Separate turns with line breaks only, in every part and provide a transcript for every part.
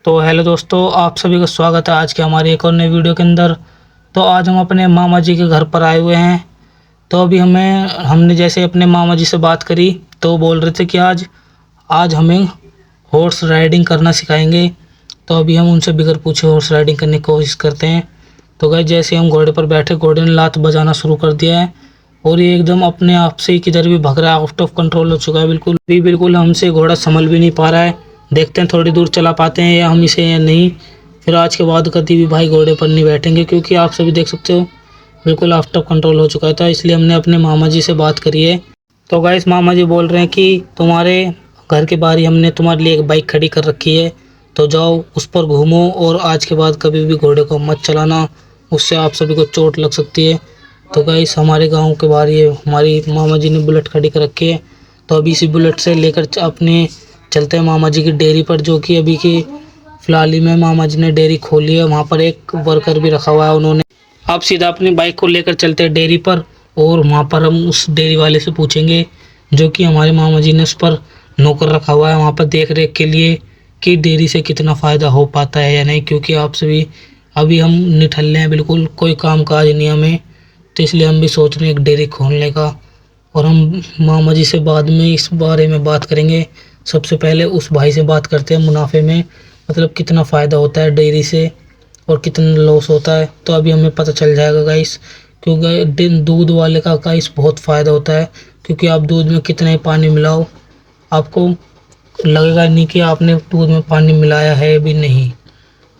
तो हेलो दोस्तों, आप सभी का स्वागत है आज के हमारी एक और नई वीडियो के अंदर। तो आज हम अपने मामा जी के घर पर आए हुए हैं। तो अभी हमने जैसे अपने मामा जी से बात करी तो बोल रहे थे कि आज आज हमें हॉर्स राइडिंग करना सिखाएंगे। तो अभी हम उनसे बगैर पूछे हॉर्स राइडिंग करने की कोशिश करते हैं। तो गाइस, जैसे हम घोड़े पर बैठे, घोड़े ने लात बजाना शुरू कर दिया है और ये एकदम अपने आप से ही किधर भी भाग रहा है, आउट ऑफ कंट्रोल हो चुका है। बिल्कुल हमसे घोड़ा संभल भी नहीं पा रहा है। देखते हैं थोड़ी दूर चला पाते हैं या हम इसे या नहीं। फिर आज के बाद कभी भी भाई घोड़े पर नहीं बैठेंगे, क्योंकि आप सभी देख सकते हो बिल्कुल आउट ऑफ कंट्रोल हो चुका था। इसलिए हमने अपने मामा जी से बात करी है। तो गाइस, मामा जी बोल रहे हैं कि तुम्हारे घर के बाहर ही हमने तुम्हारे लिए एक बाइक खड़ी कर रखी है, तो जाओ उस पर घूमो और आज के बाद कभी भी घोड़े को मत चलाना, उससे आप सभी को चोट लग सकती है। तो गाइस, हमारे गांव के बाहर ये हमारी मामा जी ने बुलेट खड़ी कर रखी है। तो अभी इसी बुलेट से लेकर अपने चलते हैं मामा जी की डेयरी पर, जो कि अभी की फ़िलहाल ही में मामा जी ने डेयरी खोली है। वहाँ पर एक वर्कर भी रखा हुआ है उन्होंने। अब सीधा अपनी बाइक को लेकर चलते हैं डेयरी पर और वहाँ पर हम उस डेयरी वाले से पूछेंगे, जो कि हमारे मामा जी ने उस पर नौकर रखा हुआ है वहाँ पर देख रेख के लिए, कि डेयरी से कितना फ़ायदा हो पाता है या नहीं। क्योंकि आप सभी अभी हम निठल्ले हैं, बिल्कुल कोई काम काज नहीं हमें। तो इसलिए हम भी सोच रहे हैं एक डेयरी खोलने का। और हम मामा जी से बाद में इस बारे में बात करेंगे। सबसे पहले उस भाई से बात करते हैं मुनाफे में, मतलब कितना फ़ायदा होता है डेयरी से और कितना लॉस होता है। तो अभी हमें पता चल जाएगा गाइस, क्योंकि दूध वाले का गाइस बहुत फ़ायदा होता है। क्योंकि आप दूध में कितना ही पानी मिलाओ, आपको लगेगा नहीं कि आपने दूध में पानी मिलाया है भी नहीं।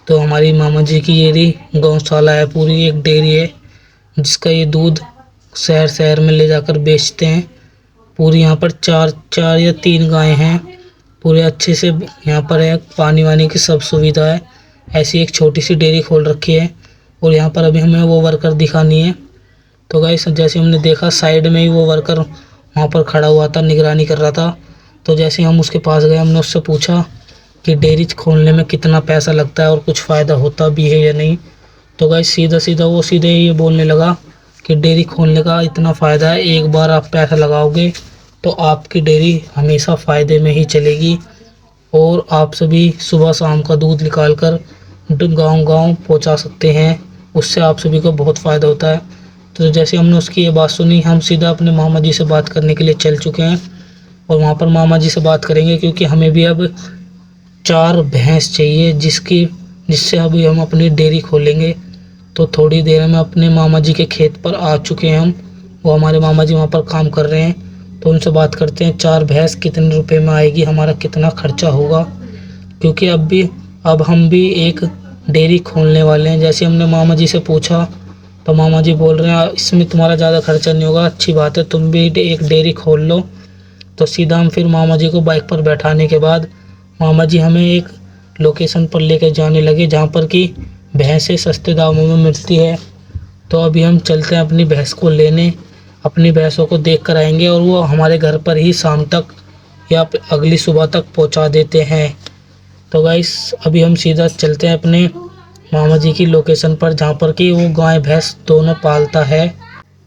तो हमारी मामा जी की ये रही गौशाला है, पूरी एक डेयरी है जिसका ये दूध शहर शहर में ले जाकर बेचते हैं। पूरी यहाँ पर चार चार या 3 गायें हैं। पूरे अच्छे से यहाँ पर है, पानी वानी की सब सुविधा है। ऐसी एक छोटी सी डेयरी खोल रखी है और यहाँ पर अभी हमें वो वर्कर दिखानी है। तो गाइस, जैसे हमने देखा साइड में ही वो वर्कर वहाँ पर खड़ा हुआ था, निगरानी कर रहा था। तो जैसे हम उसके पास गए, हमने उससे पूछा कि डेयरी खोलने में कितना पैसा लगता है और कुछ फ़ायदा होता भी है या नहीं। तो गाइस, सीधे ये बोलने लगा कि डेयरी खोलने का इतना फ़ायदा है, एक बार आप पैसा लगाओगे तो आपकी डेयरी हमेशा फ़ायदे में ही चलेगी और आप सभी सुबह शाम का दूध निकाल कर गाँव-गाँव पहुँचा सकते हैं। उससे आप सभी को बहुत फ़ायदा होता है। तो जैसे हमने उसकी ये बात सुनी, हम सीधा अपने मामा जी से बात करने के लिए चल चुके हैं और वहाँ पर मामा जी से बात करेंगे, क्योंकि हमें भी अब 4 भैंस चाहिए जिससे अभी हम अपनी डेयरी खोलेंगे। तो थोड़ी देर में अपने मामा जी के खेत पर आ चुके हैं हम। वो हमारे मामा जी वहाँ पर काम कर रहे हैं। तो उनसे बात करते हैं 4 भैंस कितने रुपए में आएगी, हमारा कितना खर्चा होगा। क्योंकि अब हम भी एक डेयरी खोलने वाले हैं। जैसे हमने मामा जी से पूछा तो मामा जी बोल रहे हैं इसमें तुम्हारा ज़्यादा खर्चा नहीं होगा, अच्छी बात है, तुम भी एक डेयरी खोल लो। तो सीधा हम फिर मामा जी को बाइक पर बैठाने के बाद मामा जी हमें एक लोकेशन पर लेकर जाने लगे, जहाँ पर कि भैंसें सस्ते दामों में मिलती है। तो अभी हम चलते हैं अपनी भैंस को लेने, अपनी भैंसों को देख कर आएंगे और वो हमारे घर पर ही शाम तक या अगली सुबह तक पहुंचा देते हैं। तो गाइस, अभी हम सीधा चलते हैं अपने मामा जी की लोकेशन पर, जहाँ पर कि वो गाय भैंस दोनों पालता है।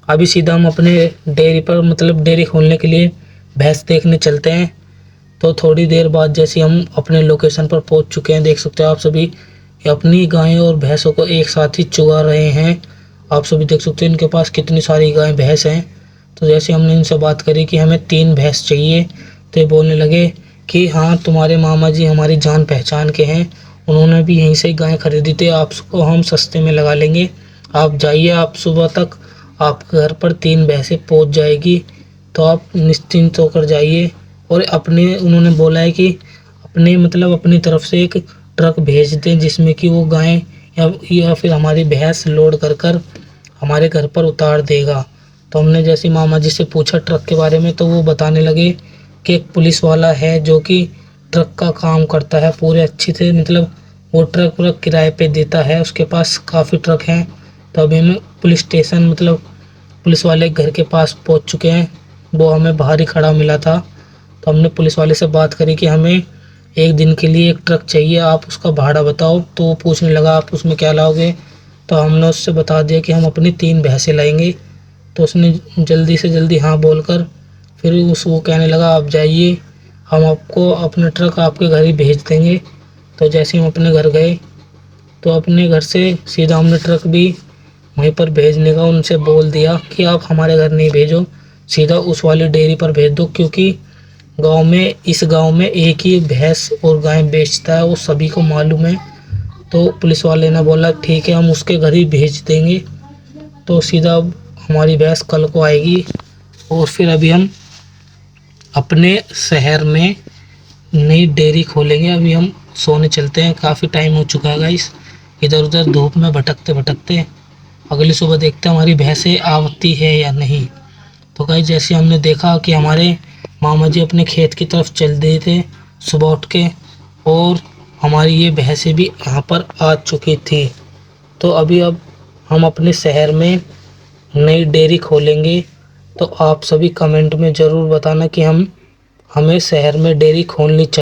अभी सीधा हम अपने डेयरी पर, मतलब डेयरी खोलने के लिए भैंस देखने चलते हैं। तो थोड़ी देर बाद जैसे हम अपने लोकेशन पर पहुंच चुके हैं, देख सकते हो आप सभी, ये अपनी गायें और भैंसों को एक साथ ही चुगा रहे हैं। आप सभी देख सकते हो इनके पास कितनी सारी गाय भैंस हैं। तो जैसे हमने इनसे बात करी कि हमें 3 भैंस चाहिए, तो ये बोलने लगे कि हाँ, तुम्हारे मामा जी हमारी जान पहचान के हैं, उन्होंने भी यहीं से गाय खरीदी थी, आपको हम सस्ते में लगा लेंगे। आप जाइए, आप सुबह तक आपके घर पर 3 भैंसें पहुँच जाएगी। तो आप निश्चिंत होकर जाइए। और उन्होंने बोला है कि अपनी तरफ से एक ट्रक भेज दें, जिसमें कि वो गाय या फिर हमारी भैंस लोड कर हमारे घर पर उतार देगा। तो हमने जैसे मामा जी से पूछा ट्रक के बारे में, तो वो बताने लगे कि एक पुलिस वाला है जो कि ट्रक का काम करता है पूरे अच्छे से, मतलब वो ट्रक पूरा किराए पे देता है, उसके पास काफ़ी ट्रक हैं। तो अभी हमें पुलिस स्टेशन, मतलब पुलिस वाले घर के पास पहुंच चुके हैं। वो हमें बाहर ही खड़ा मिला था। तो हमने पुलिस वाले से बात करी कि हमें एक दिन के लिए एक ट्रक चाहिए, आप उसका भाड़ा बताओ। तो वो पूछने लगा आप उसमें क्या लाओगे। तो हमने उससे बता दिया कि हम अपनी 3 भैंसें लाएंगे। तो उसने जल्दी से जल्दी हाँ बोलकर फिर वो कहने लगा आप जाइए, हम आपको अपना ट्रक आपके घर ही भेज देंगे। तो जैसे हम अपने घर गए तो अपने घर से सीधा हमने ट्रक भी वहीं पर भेजने का उनसे बोल दिया कि आप हमारे घर नहीं भेजो, सीधा उस वाली डेयरी पर भेज दो, क्योंकि इस गांव में एक ही भैंस और गाय बेचता है, वो सभी को मालूम है। तो पुलिस वाले ने बोला ठीक है, हम उसके घर ही भेज देंगे। तो सीधा हमारी भैंस कल को आएगी और फिर अभी हम अपने शहर में नई डेयरी खोलेंगे। अभी हम सोने चलते हैं, काफ़ी टाइम हो चुका है गाइस, इधर उधर धूप में भटकते भटकते। अगली सुबह देखते हैं हमारी भैंसें आती है या नहीं। तो गाइस जैसे हमने देखा कि हमारे मामा जी अपने खेत की तरफ चल दिए थे सुबह उठ के, और हमारी ये भैंसें भी यहाँ पर आ चुकी थी। तो अब हम अपने शहर में नई डेयरी खोलेंगे। तो आप सभी कमेंट में ज़रूर बताना कि हमें शहर में डेयरी खोलनी चाहिए।